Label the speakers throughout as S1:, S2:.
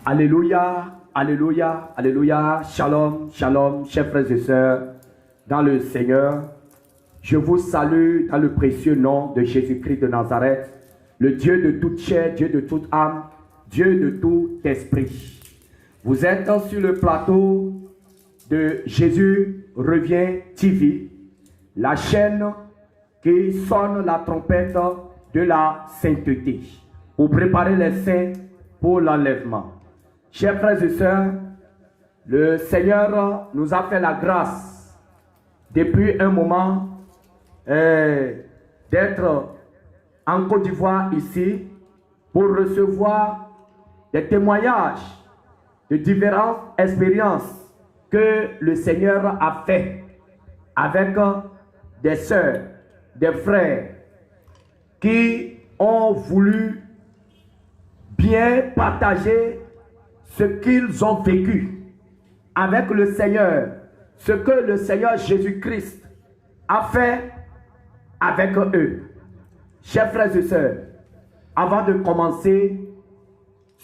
S1: Alléluia, alléluia, alléluia, shalom, shalom, chers frères et sœurs, dans le Seigneur, je vous salue dans le précieux nom de Jésus-Christ de Nazareth, le Dieu de toute chair, Dieu de toute âme, Dieu de tout esprit. Vous êtes sur le plateau de Jésus revient TV, la chaîne qui sonne la trompette de la sainteté, pour préparer les saints pour l'enlèvement. Chers frères et sœurs, le Seigneur nous a fait la grâce depuis un moment d'être en Côte d'Ivoire ici pour recevoir des témoignages de différentes expériences que le Seigneur a fait avec des sœurs, des frères qui ont voulu bien partager ce qu'ils ont vécu avec le Seigneur, ce que le Seigneur Jésus-Christ a fait avec eux. Chers frères et sœurs, avant de commencer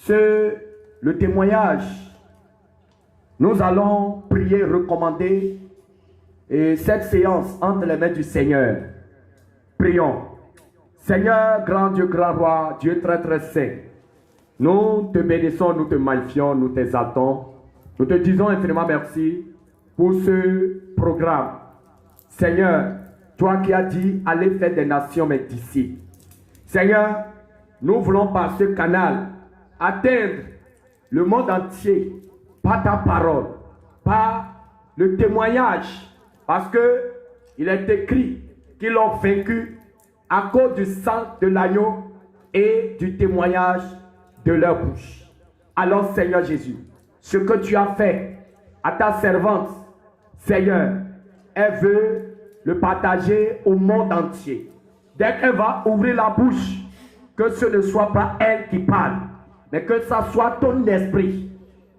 S1: le témoignage, nous allons prier, recommander cette séance entre les mains du Seigneur. Prions. Seigneur, grand Dieu, grand roi, Dieu très très saint, nous te bénissons, nous te magnifions, nous t'exaltons. Nous te disons infiniment merci pour ce programme. Seigneur, toi qui as dit, allez faire des nations mes disciples. Seigneur, nous voulons par ce canal atteindre le monde entier par ta parole, par le témoignage, parce que il est écrit qu'ils l'ont vaincu à cause du sang de l'agneau et du témoignage de leur bouche. Alors, Seigneur Jésus, ce que tu as fait à ta servante, Seigneur, elle veut le partager au monde entier. Dès qu'elle va ouvrir la bouche, que ce ne soit pas elle qui parle, mais que ça soit ton esprit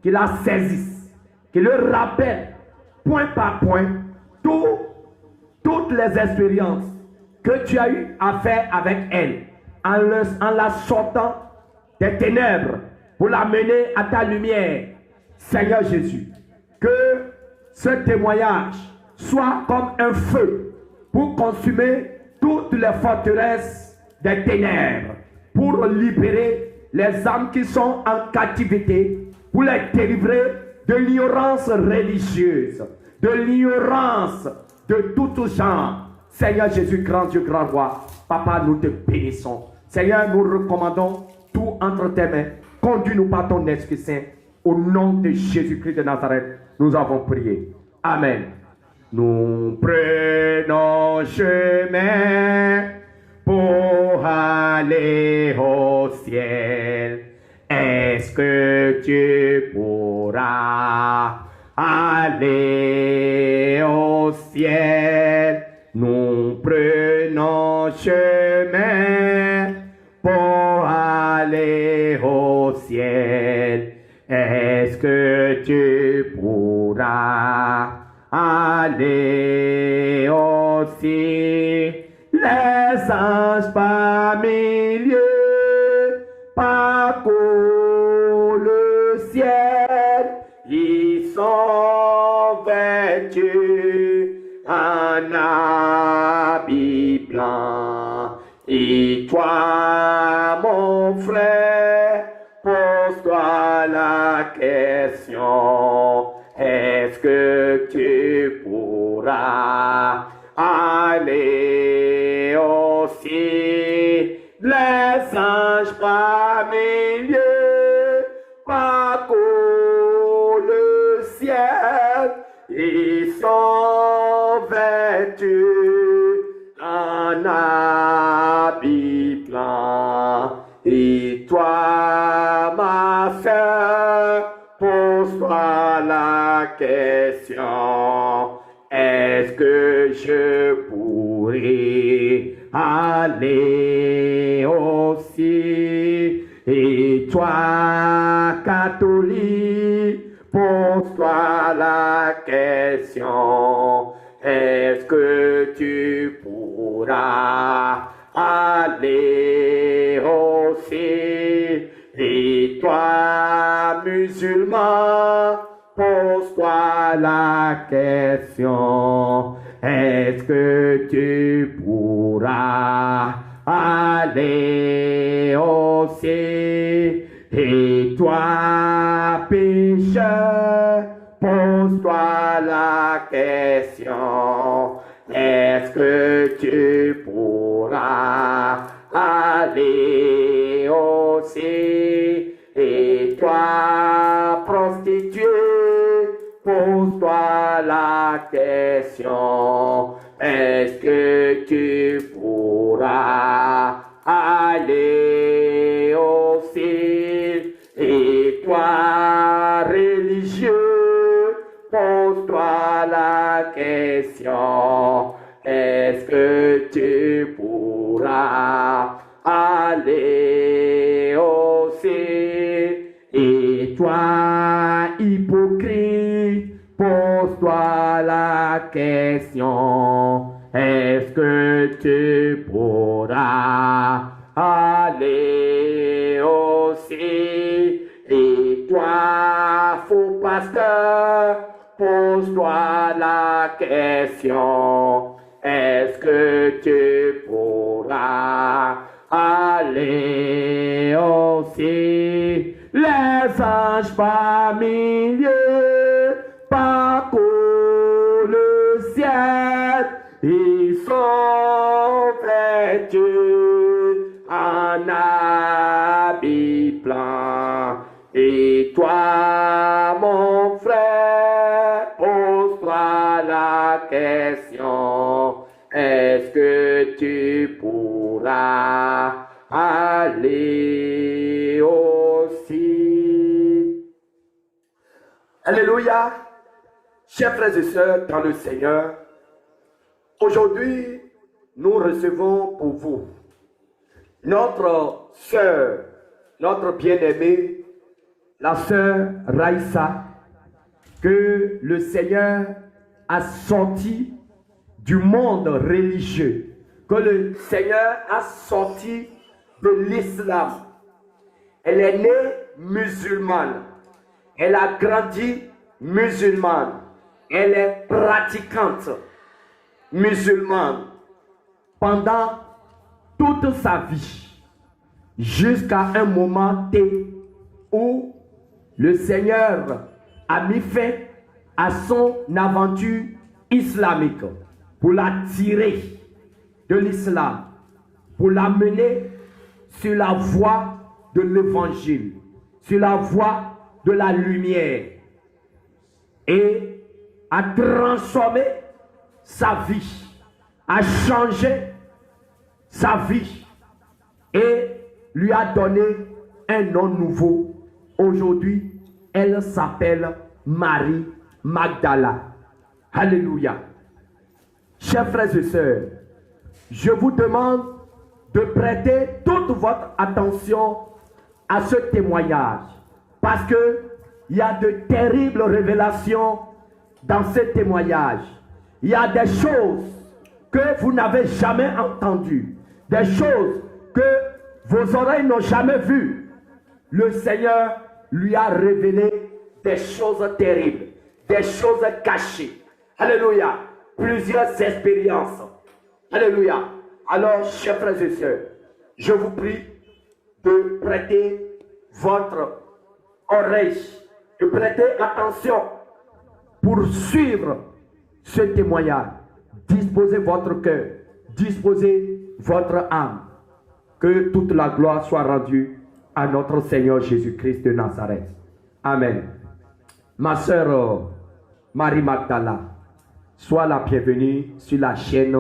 S1: qui la saisisse, qui le rappelle point par point toutes les expériences que tu as eu à faire avec elle, en la sortant des ténèbres pour la mener à ta lumière. Seigneur Jésus, que ce témoignage soit comme un feu pour consumer toutes les forteresses des ténèbres, pour libérer les âmes qui sont en captivité, pour les délivrer de l'ignorance religieuse, de l'ignorance de tout genre. Seigneur Jésus, grand Dieu, grand roi, Papa, nous te bénissons. Seigneur, nous recommandons tout entre tes mains. Conduis-nous par ton Esprit Saint. Au nom de Jésus-Christ de Nazareth, nous avons prié. Amen. Nous prenons chemin pour aller au ciel. Est-ce que tu pourras aller au ciel? Nous prenons chemin pour aller au ciel. Est-ce que tu pourras aller aussi? Les anges par milliers parcourent le ciel. Ils sont vêtus en habit blanc. Et toi, mon frère, pose-toi la question. Est-ce que tu pourras aller aussi? Les anges par milliers parcourent le ciel. Ils sont vêtus en habit blanc. Et toi, ma sœur, pose-toi la question. Est-ce que je pourrais aller aussi? Et toi, catholique, pose-toi la question. Est-ce que tu pourras aller aussi? Et toi, musulman, pose-toi la question. Est-ce que tu pourras aller aussi? Et toi, pécheur, pose-toi la question. Est-ce que tu pourras aller aussi? Et toi, prostituée, pose-toi la question. Est-ce que tu pourras aller aussi? Et toi, religieux, pose-toi la question. Est-ce que tu pourras aller aussi? Et toi, hypocrite, pose-toi la question. Est-ce que tu pourras aller aussi? Et toi, faux pasteur, pose-toi la question. Est-ce que tu pourras aller aussi? Les anges par milliers parcourent le ciel. Ils sont vêtus en habit blanc. Et toi, mon frère, pose-toi la question. Est-ce que tu pourras aller aussi? Alléluia. Chers frères et sœurs dans le Seigneur, aujourd'hui, nous recevons pour vous notre sœur, notre bien-aimée, la sœur Raïssa, que le Seigneur a sorti du monde religieux, que le Seigneur a sorti de l'islam. Elle est née musulmane, elle a grandi musulmane, elle est pratiquante musulmane pendant toute sa vie, jusqu'à un moment T où le Seigneur a mis fin à son aventure islamique pour la tirer de l'islam, pour la mener sur la voie de l'évangile, sur la voie de la lumière, et a transformé sa vie, a changé sa vie et lui a donné un nom nouveau. Aujourd'hui, elle s'appelle Marie Magdala. Alléluia. Chers frères et sœurs, je vous demande de prêter toute votre attention à ce témoignage, parce que il y a de terribles révélations dans ce témoignage. Il y a des choses que vous n'avez jamais entendues, des choses que vos oreilles n'ont jamais vues. Le Seigneur lui a révélé des choses terribles, des choses cachées. Alléluia. Plusieurs expériences. Alléluia. Alors, chers frères et sœurs, je vous prie de prêter votre oreille, de prêter attention pour suivre ce témoignage. Disposez votre cœur, disposez votre âme. Que toute la gloire soit rendue à notre Seigneur Jésus-Christ de Nazareth. Amen. Ma sœur Marie Magdala, sois la bienvenue sur la chaîne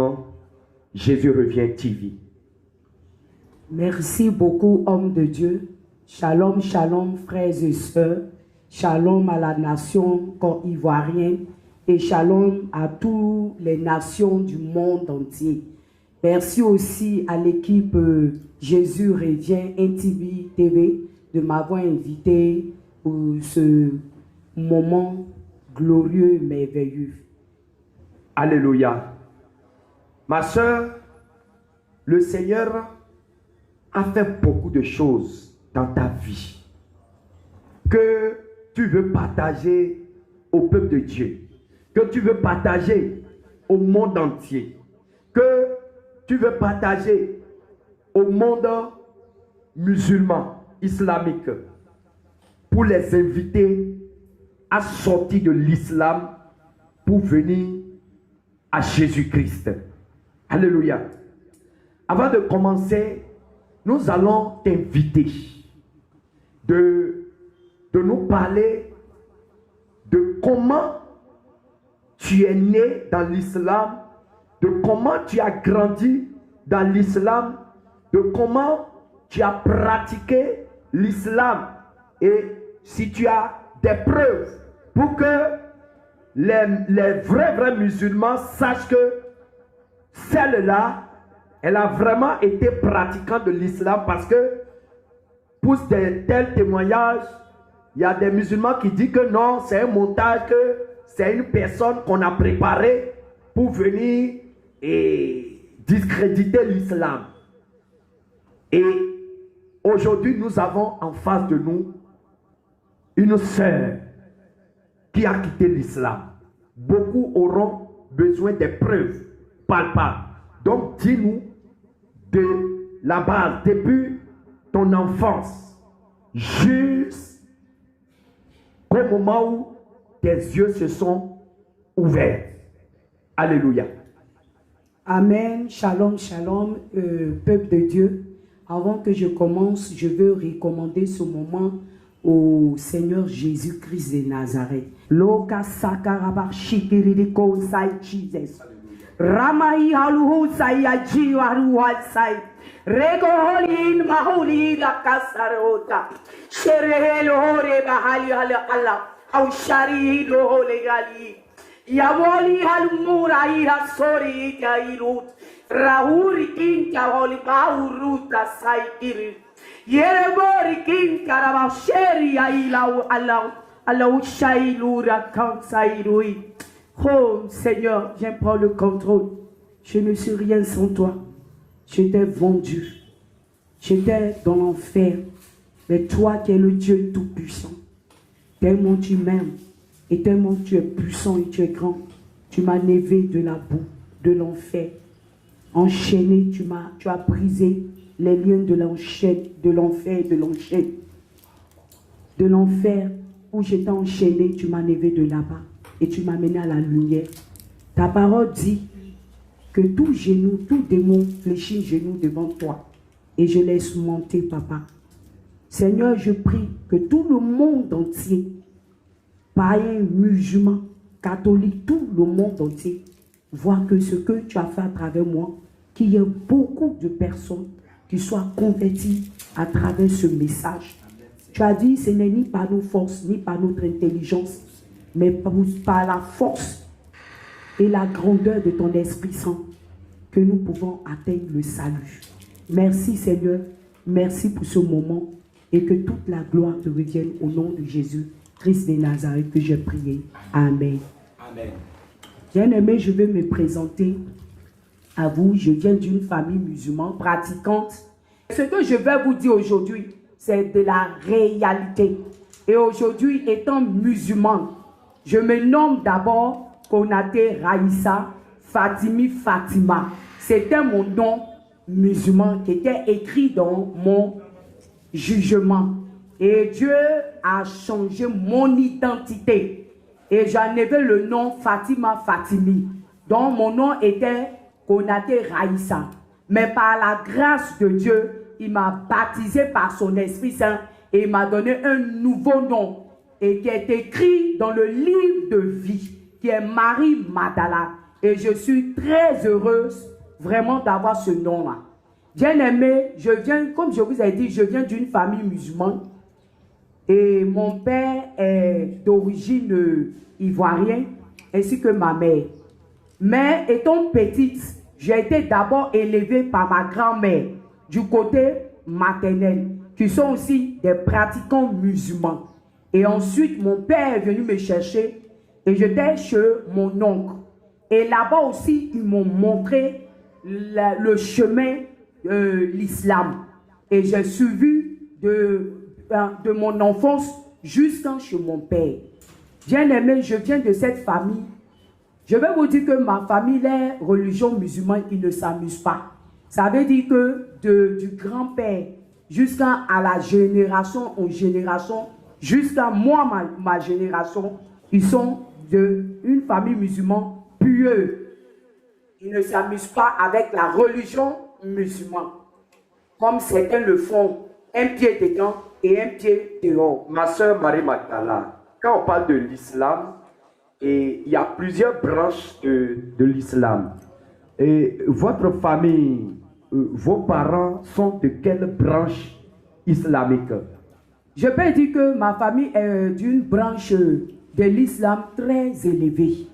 S1: Jésus revient TV.
S2: Merci beaucoup, homme de Dieu. Shalom, shalom, frères et sœurs. Shalom à la nation côte-ivoirienne et shalom à toutes les nations du monde entier. Merci aussi à l'équipe Jésus revient NTV TV de m'avoir invité pour ce moment glorieux, merveilleux.
S1: Alléluia. Ma sœur, le Seigneur a fait beaucoup de choses dans ta vie que tu veux partager au peuple de Dieu, que tu veux partager au monde entier, que tu veux partager au monde musulman, islamique, pour les inviter à sortir de l'islam pour venir à Jésus-Christ. Alléluia. Avant de commencer, nous allons t'inviter de nous parler de comment tu es né dans l'islam, de comment tu as grandi dans l'islam, de comment tu as pratiqué l'islam, et si tu as des preuves pour que les vrais musulmans sachent que celle-là, elle a vraiment été pratiquante de l'islam, parce que pour de tels témoignages, il y a des musulmans qui disent que non, c'est un montage, que c'est une personne qu'on a préparée pour venir et discréditer l'islam. Et aujourd'hui, nous avons en face de nous une sœur qui a quitté l'islam. Beaucoup auront besoin des preuves palpables. Donc, dis-nous de la base, depuis ton enfance, jusqu'au moment où tes yeux se sont ouverts. Alléluia.
S2: Amen. Shalom, shalom, peuple de Dieu. Avant que je commence, je veux recommander ce moment au Seigneur Jésus-Christ de Nazareth. Loka sakaraba shikiriko sai Jesus. Ramai haluhu sai ajiwaru sai. Rego holin mahuli la kasarota. Sherehelo hore bahali ala. Aushari lo legali. Yawoli halmura ira sori kailut. Rahuri kin kawoli pauruta saikiri. Yerebori kin karabasheri ailau alau shailura kansairui. Oh Seigneur, viens prendre le contrôle. Je ne suis rien sans toi. J'étais vendu. J'étais dans l'enfer. Mais toi qui es le Dieu tout-puissant, tellement tu m'aimes et tellement tu es puissant et tu es grand, tu m'as levé de la boue, de l'enfer. Enchaîné, tu as brisé les liens de l'enfer, de l'enchaîne. De l'enfer où j'étais enchaîné, tu m'as levé de là-bas et tu m'as mené à la lumière. Ta parole dit que tout genou, tout démon fléchit genou devant toi. Et je laisse monter, papa. Seigneur, je prie que tout le monde entier, païens, musulmans, catholiques, tout le monde entier, voit que ce que tu as fait à travers moi, qu'il y ait beaucoup de personnes qui soient converties à travers ce message. Tu as dit, ce n'est ni par nos forces, ni par notre intelligence, mais par la force et la grandeur de ton Esprit Saint que nous pouvons atteindre le salut. Merci Seigneur, merci pour ce moment et que toute la gloire te revienne au nom de Jésus, Christ de Nazareth que j'ai prié. Amen.
S1: Amen.
S2: Bien-aimé, je vais me présenter à vous. Je viens d'une famille musulmane pratiquante. Ce que je vais vous dire aujourd'hui, c'est de la réalité. Et aujourd'hui, étant musulmane, je me nomme d'abord Konaté Raïssa Fatimi Fatima. C'était mon nom musulman qui était écrit dans mon jugement. Et Dieu a changé mon identité. Et j'en avais le nom Fatima Fatimi. Donc mon nom était Konaté Raïssa. Mais par la grâce de Dieu, il m'a baptisé par son Esprit Saint et il m'a donné un nouveau nom et qui est écrit dans le livre de vie, qui est Marie Magdala. Et je suis très heureuse vraiment d'avoir ce nom-là. Bien-aimé, je viens, comme je vous ai dit, je viens d'une famille musulmane et mon père est d'origine ivoirienne ainsi que ma mère. Mais étant petite, j'ai été d'abord élevée par ma grand-mère du côté maternel, qui sont aussi des pratiquants musulmans. Et ensuite, mon père est venu me chercher et j'étais chez mon oncle. Et là-bas aussi, ils m'ont montré le chemin de l'islam. Et j'ai suivi de mon enfance jusqu'à chez mon père. Bien aimé, je viens de cette famille. Je vais vous dire que ma famille, les religions musulmanes, ils ne s'amusent pas. Ça veut dire que du grand-père jusqu'à la génération en génération, jusqu'à moi, ma génération, ils sont d'une famille musulmane pieuse. Ils ne s'amusent pas avec la religion musulmane, comme certains le font, un pied dedans et un pied dehors.
S1: Ma soeur Marie Magdala, quand on parle de l'islam, il y a plusieurs branches de l'islam. Et votre famille, vos parents sont de quelle branche islamique?
S2: Je peux dire que ma famille est d'une branche de l'islam très élevée.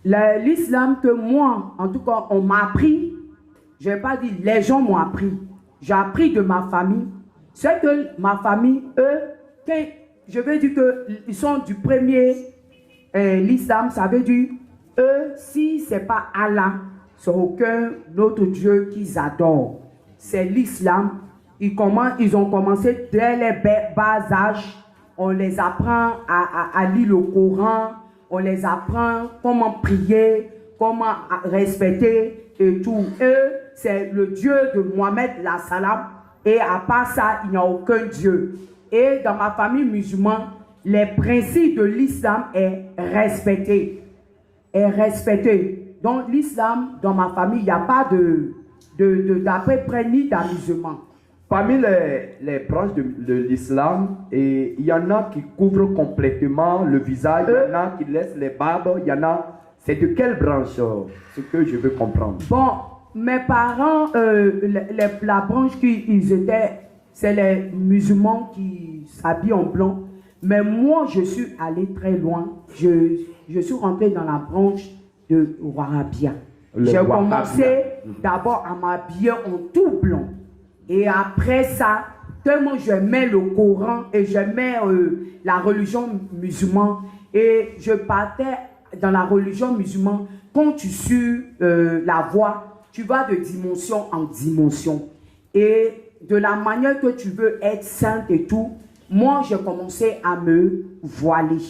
S2: L'islam que moi, en tout cas, on m'a appris, je ne vais pas dire les gens m'ont appris, j'ai appris de ma famille. C'est que ma famille, eux, je veux dire qu'ils sont du premier, l'islam, ça veut dire, eux, si ce n'est pas Allah, c'est aucun autre Dieu qu'ils adorent. C'est l'islam. Ils ont commencé dès les bas âges. On les apprend à lire le Coran. On les apprend comment prier, comment respecter et tout. Eux, c'est le Dieu de Mohamed la Salam. Et à part ça, il n'y a aucun Dieu. Et dans ma famille musulmane, les principes de l'islam est respecté. Donc l'islam, dans ma famille, il n'y a pas d'après-près ni d'amusement.
S1: Parmi les branches de l'islam, il y en a qui couvrent complètement le visage, il y en a qui laissent les barbes, il y en a... C'est de quelle branche, ce que je veux comprendre?
S2: Bon, mes parents, la branche qu'ils étaient, c'est les musulmans qui s'habillent en blanc. Mais moi, je suis allé très loin. Je suis rentré dans la branche de Warabia. J'ai commencé d'abord à m'habiller en tout blanc. Et après ça, tellement j'aimais le Coran et j'aimais la religion musulmane. Et je partais dans la religion musulmane. Quand tu suis la voie, tu vas de dimension en dimension. Et de la manière que tu veux être sainte et tout, moi, j'ai commencé à me voiler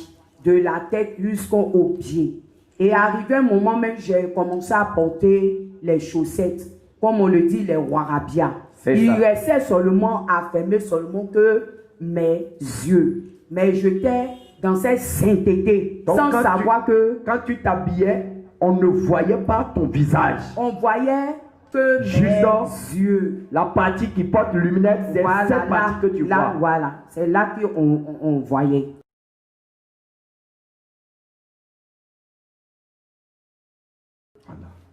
S2: de la tête jusqu'aux pieds. Et arrivé un moment même, j'ai commencé à porter les chaussettes, comme on le dit, les warabias. Il restait seulement à fermer seulement que mes yeux. Mais j'étais dans cette sainteté, donc sans savoir que...
S1: Quand tu t'habillais, on ne voyait pas ton visage.
S2: On voyait que mes yeux.
S1: La partie qui porte lumière, c'est cette partie que tu vois.
S2: Voilà, c'est là qu'on voyait.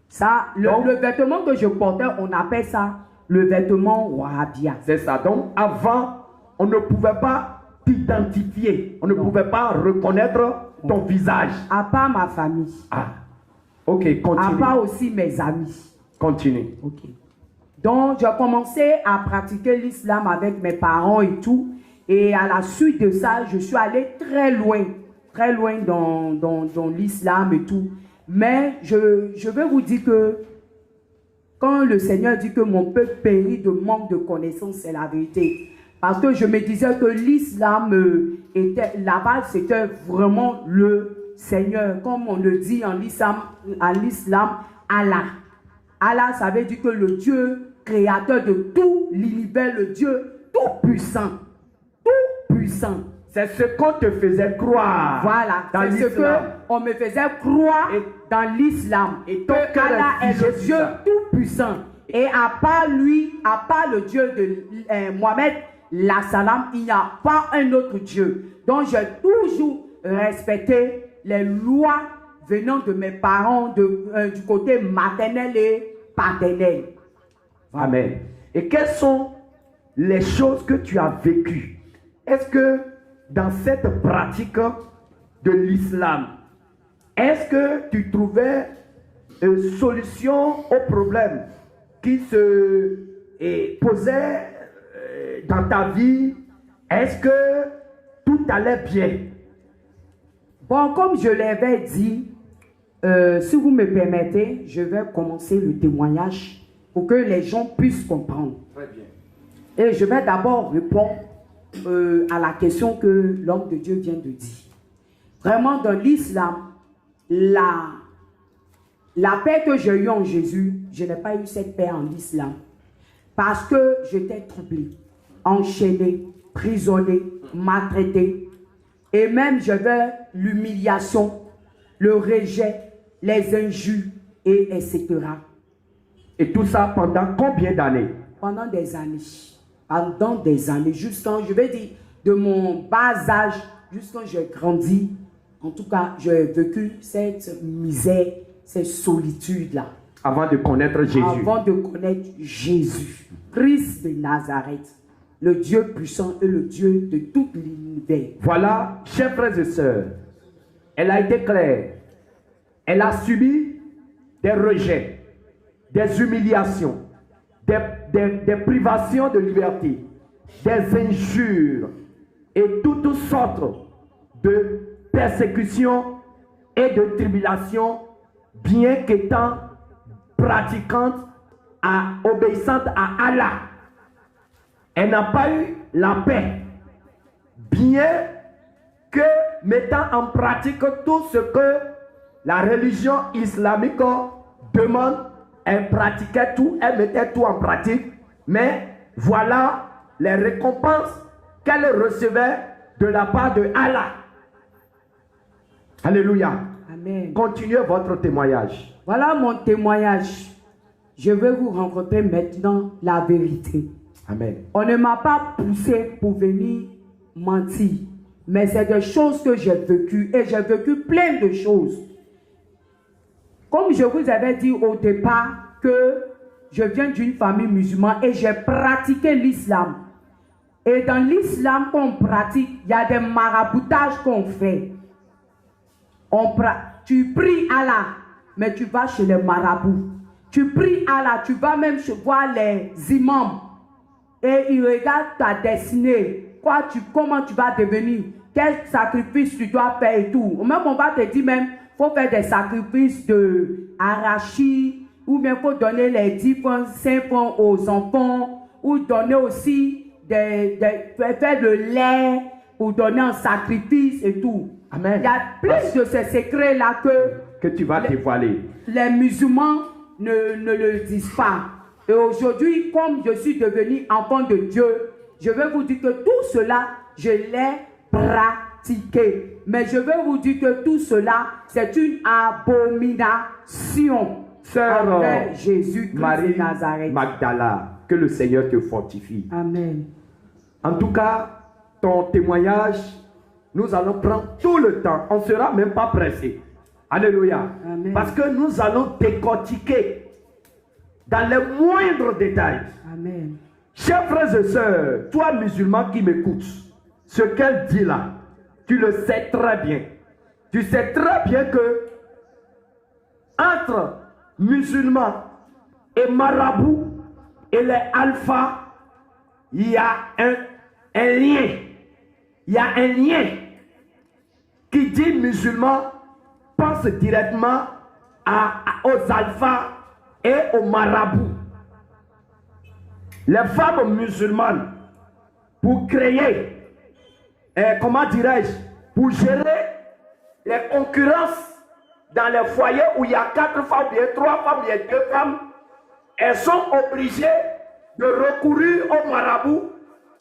S2: Ça, le vêtement que je portais, on appelle ça le vêtement Wahhabia.
S1: C'est ça. Donc, avant, on ne pouvait pas t'identifier. On ne pouvait pas reconnaître ton visage.
S2: À part ma famille.
S1: Ah, ok, continue.
S2: À part aussi mes amis.
S1: Continue.
S2: Ok. Donc, j'ai commencé à pratiquer l'islam avec mes parents et tout. Et à la suite de ça, je suis allé très loin dans l'islam et tout. Mais je vais vous dire que quand le Seigneur dit que mon peuple périt de manque de connaissance, c'est la vérité. Parce que je me disais que l'islam était, la base, c'était vraiment le Seigneur. Comme on le dit en l'islam, Allah. Allah, ça veut dire que le Dieu créateur de tout l'univers, le Dieu tout puissant. Tout puissant.
S1: C'est ce qu'on te faisait croire.
S2: Voilà, c'est ce qu'on me faisait croire dans l'islam. Et donc, Allah est le Dieu tout puissant. Et à part lui, à part le Dieu de Mohamed, la salam, il n'y a pas un autre Dieu. Donc, j'ai toujours respecté les lois venant de mes parents du côté maternel et paternel.
S1: Amen. Et quelles sont les choses que tu as vécues? Est-ce que dans cette pratique de l'islam, est-ce que tu trouvais une solution aux problèmes qui se posaient dans ta vie? Est-ce que tout allait bien?
S2: Bon, comme je l'avais dit, si vous me permettez, je vais commencer le témoignage pour que les gens puissent comprendre.
S1: Très bien.
S2: Et je vais d'abord répondre à la question que l'homme de Dieu vient de dire. Vraiment, dans l'islam, la paix que j'ai eue en Jésus, je n'ai pas eu cette paix en islam. Parce que j'étais troublé, enchaîné, prisonnier, maltraité. Et même j'avais l'humiliation, le rejet, les injures, etc.
S1: Et tout ça pendant combien d'années?
S2: Pendant des années. Pendant des années. Jusqu'à, je vais dire, de mon bas âge, jusqu'à j'ai grandi. En tout cas, j'ai vécu cette misère, cette solitude-là.
S1: Avant de connaître Jésus.
S2: Avant de connaître Jésus. Christ de Nazareth. Le Dieu puissant et le Dieu de tout l'univers.
S1: Voilà, chers frères et sœurs, elle a été claire. Elle a subi des rejets, des humiliations, des privations de liberté, des injures et toutes sortes de persécutions et de tribulations, bien qu'étant pratiquante, obéissante à Allah. Elle n'a pas eu la paix, bien que mettant en pratique tout ce que la religion islamique demande. Elle pratiquait tout, elle mettait tout en pratique, mais voilà les récompenses qu'elle recevait de la part de Allah. Alléluia.
S2: Amen.
S1: Continuez votre témoignage.
S2: Voilà mon témoignage. Je vais vous rencontrer maintenant la vérité.
S1: Amen.
S2: On ne m'a pas poussé pour venir mentir, mais c'est des choses que j'ai vécues et j'ai vécu plein de choses. Comme je vous avais dit au départ que je viens d'une famille musulmane et j'ai pratiqué l'islam. Et dans l'islam qu'on pratique, il y a des maraboutages qu'on fait. Tu pries Allah, mais tu vas chez les marabouts. Tu pries Allah, tu vas même voir les imams. Et ils regardent ta destinée. Comment tu vas devenir. Quel sacrifice tu dois faire et tout. Même on va te dire même, il faut faire des sacrifices de arachide. Ou bien il faut donner les 10 francs, 5 francs aux enfants. Ou donner aussi, faire le lait. Ou donner un sacrifice et tout.
S1: Amen.
S2: Il y a plus de ces secrets-là
S1: que tu vas dévoiler.
S2: Les musulmans ne le disent pas. Et aujourd'hui, comme je suis devenu enfant de Dieu, je vais vous dire que tout cela, je l'ai pratiqué. Mais je vais vous dire que tout cela, c'est une abomination.
S1: Sœur
S2: Jésus
S1: Marie
S2: de Nazareth.
S1: Magdala, que le Seigneur te fortifie.
S2: Amen.
S1: En tout cas, ton témoignage, nous allons prendre tout le temps. On ne sera même pas pressé. Alléluia.
S2: Amen.
S1: Parce que nous allons décortiquer dans les moindres détails.
S2: Amen.
S1: Chers frères et sœurs, toi musulman qui m'écoutes, ce qu'elle dit là, tu le sais très bien. Tu sais très bien que entre musulmans et marabouts et les alphas, il y a un lien. Il y a un lien qui dit musulman pense directement aux alphas et aux marabouts. Les femmes musulmanes, pour créer, comment dirais-je, pour gérer les concurrences dans les foyers où il y a 4 femmes, il y a 3 femmes, il y a 2 femmes, elles sont obligées de recourir aux marabouts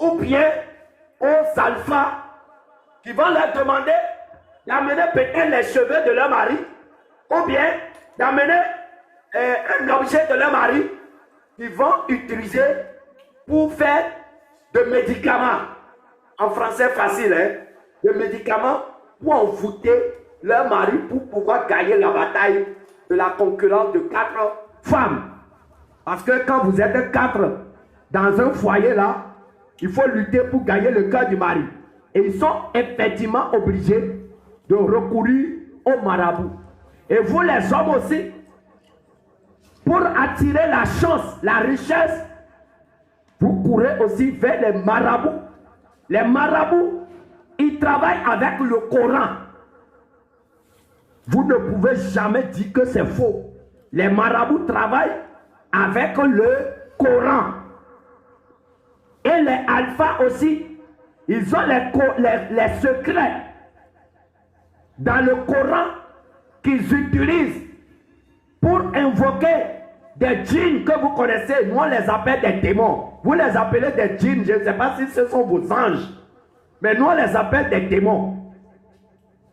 S1: ou bien aux alphas qui vont leur demander d'amener peut-être les cheveux de leur mari ou bien d'amener un objet de leur mari qu'ils vont utiliser pour faire des médicaments. En français facile, hein? Des médicaments pour envoûter leur mari pour pouvoir gagner la bataille de la concurrence de 4 femmes. Parce que quand vous êtes 4 dans un foyer là, il faut lutter pour gagner le cœur du mari. Et ils sont effectivement obligés de recourir aux marabouts. Et vous les hommes aussi, pour attirer la chance, la richesse, vous courez aussi vers les marabouts. Les marabouts, ils travaillent avec le Coran. Vous ne pouvez jamais dire que c'est faux. Les marabouts travaillent avec le Coran. Et les alphas aussi, ils ont les secrets dans le Coran qu'ils utilisent pour invoquer des djinns que vous connaissez. Nous on les appelle des démons. Vous les appelez des djinns, je ne sais pas si ce sont vos anges. Mais nous on les appelle des démons.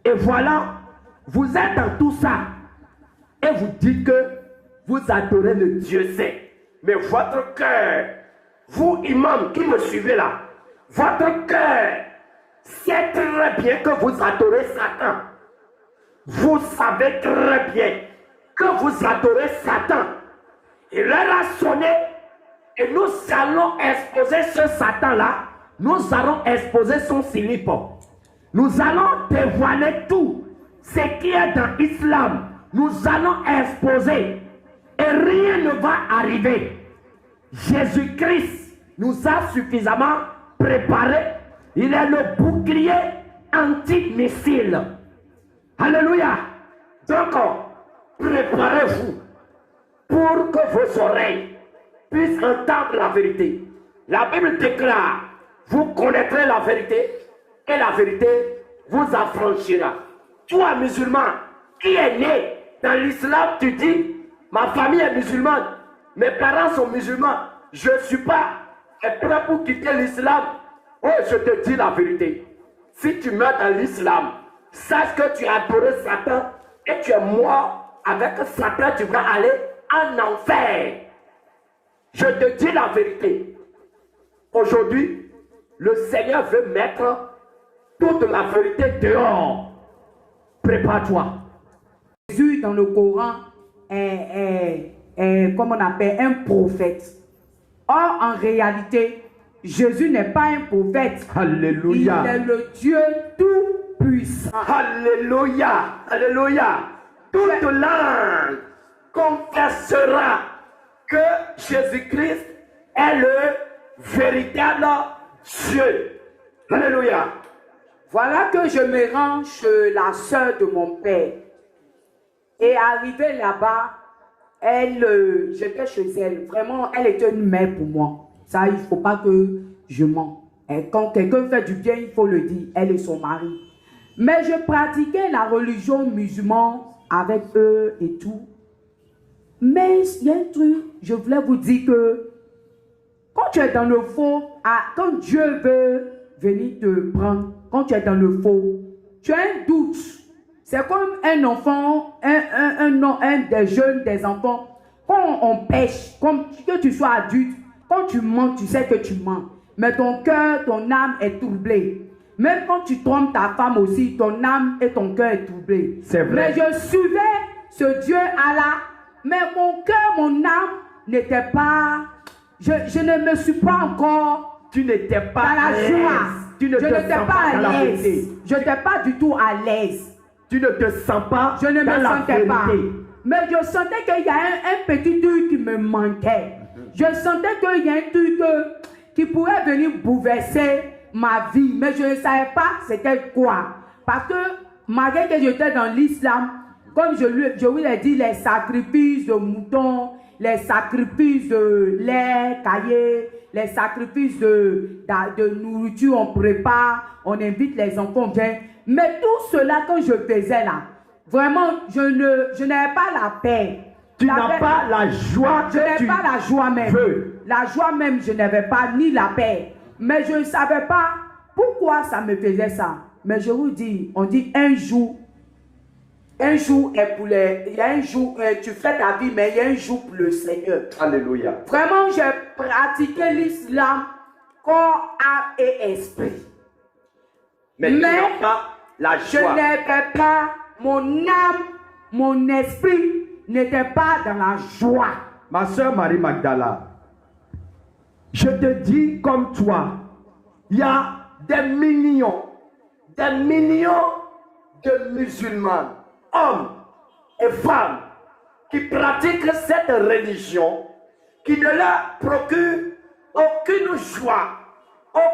S1: Et voilà, vous êtes dans tout ça. Et vous dites que vous adorez le Dieu saint. Mais votre cœur, vous imams qui me suivez là, votre cœur sait très bien que vous adorez Satan. Vous savez très bien que vous adorez Satan. Et l'heure a sonné et nous allons exposer ce Satan-là. Nous allons exposer son slip. Nous allons dévoiler tout ce qui est dans l'islam. Nous allons exposer et rien ne va arriver. Jésus-Christ nous a suffisamment préparé. Il est le bouclier anti-missile. Alléluia. Donc, préparez-vous pour que vos oreilles puissent entendre la vérité. La Bible déclare, vous connaîtrez la vérité et la vérité vous affranchira. Toi, musulman, qui est né dans l'islam, tu dis, ma famille est musulmane, mes parents sont musulmans, je ne suis pas prêt pour quitter l'islam. Oh, je te dis la vérité. Si tu meurs dans l'islam, sache que tu as adoré Satan et tu es mort avec Satan, tu vas aller en enfer. Je te dis la vérité. Aujourd'hui, le Seigneur veut mettre toute la vérité dehors. Prépare-toi.
S2: Jésus dans le Coran est comme on appelle un prophète. Or, en réalité, Jésus n'est pas un prophète.
S1: Alléluia.
S2: Il est le Dieu tout-puissant.
S1: Alléluia. Alléluia. Toute langue confessera que Jésus-Christ est le véritable Dieu. Alléluia.
S2: Voilà que je me rends chez la sœur de mon père. Et arrivée là-bas, j'étais chez elle. Vraiment, elle était une mère pour moi. Ça, il ne faut pas que je mens. Et quand quelqu'un fait du bien, il faut le dire. Elle et son mari. Mais je pratiquais la religion musulmane avec eux et tout. Mais il y a un truc, je voulais vous dire que quand tu es dans le faux, quand Dieu veut venir te prendre, quand tu es dans le faux, tu as un doute. C'est comme un enfant, un des jeunes, des enfants. Quand on pêche, comme que tu sois adulte, quand tu mens, tu sais que tu mens. Mais ton cœur, ton âme est troublée. Même quand tu trompes ta femme aussi, ton âme et ton cœur est troublé.
S1: C'est vrai.
S2: Mais je suivais ce Dieu Allah, mais mon cœur, mon âme n'était pas... Je ne me suis pas encore...
S1: Tu n'étais pas
S2: dans la joie.
S1: Tu ne
S2: Je
S1: te
S2: n'étais
S1: sens
S2: pas
S1: dans la
S2: à l'aise.
S1: vérité.
S2: Je n'étais pas du tout à l'aise.
S1: Tu ne te sens pas
S2: Je ne
S1: dans
S2: me
S1: la
S2: sentais pas.
S1: vérité.
S2: Mais je sentais qu'il y a un petit truc qui me manquait. Je sentais qu'il y a un truc qui pourrait venir bouleverser ma vie. Mais je ne savais pas c'était quoi. Parce que malgré que j'étais dans l'islam, comme je vous l'ai dit, les sacrifices de moutons, les sacrifices de lait, caillé, les sacrifices de nourriture, on prépare, on invite les enfants bien. Mais tout cela, quand je faisais là, vraiment, je n'avais pas la paix.
S1: Tu n'as pas la joie
S2: Je n'avais pas la joie même.
S1: veux.
S2: La joie même, je n'avais pas, ni la paix. Mais je ne savais pas pourquoi ça me faisait ça. Mais je vous dis, on dit un jour est pour les... Il y a un jour, tu fais ta vie, mais il y a un jour pour le Seigneur.
S1: Alléluia.
S2: Vraiment, j'ai pratiqué l'islam, corps, âme et esprit.
S1: Mais tu n'as pas la
S2: je
S1: joie.
S2: n'étais pas, mon âme, mon esprit n'était pas dans la joie.
S1: Ma soeur Marie Magdala, je te dis comme toi, il y a des millions de musulmans, hommes et femmes, qui pratiquent cette religion qui ne leur procure aucune joie, aucune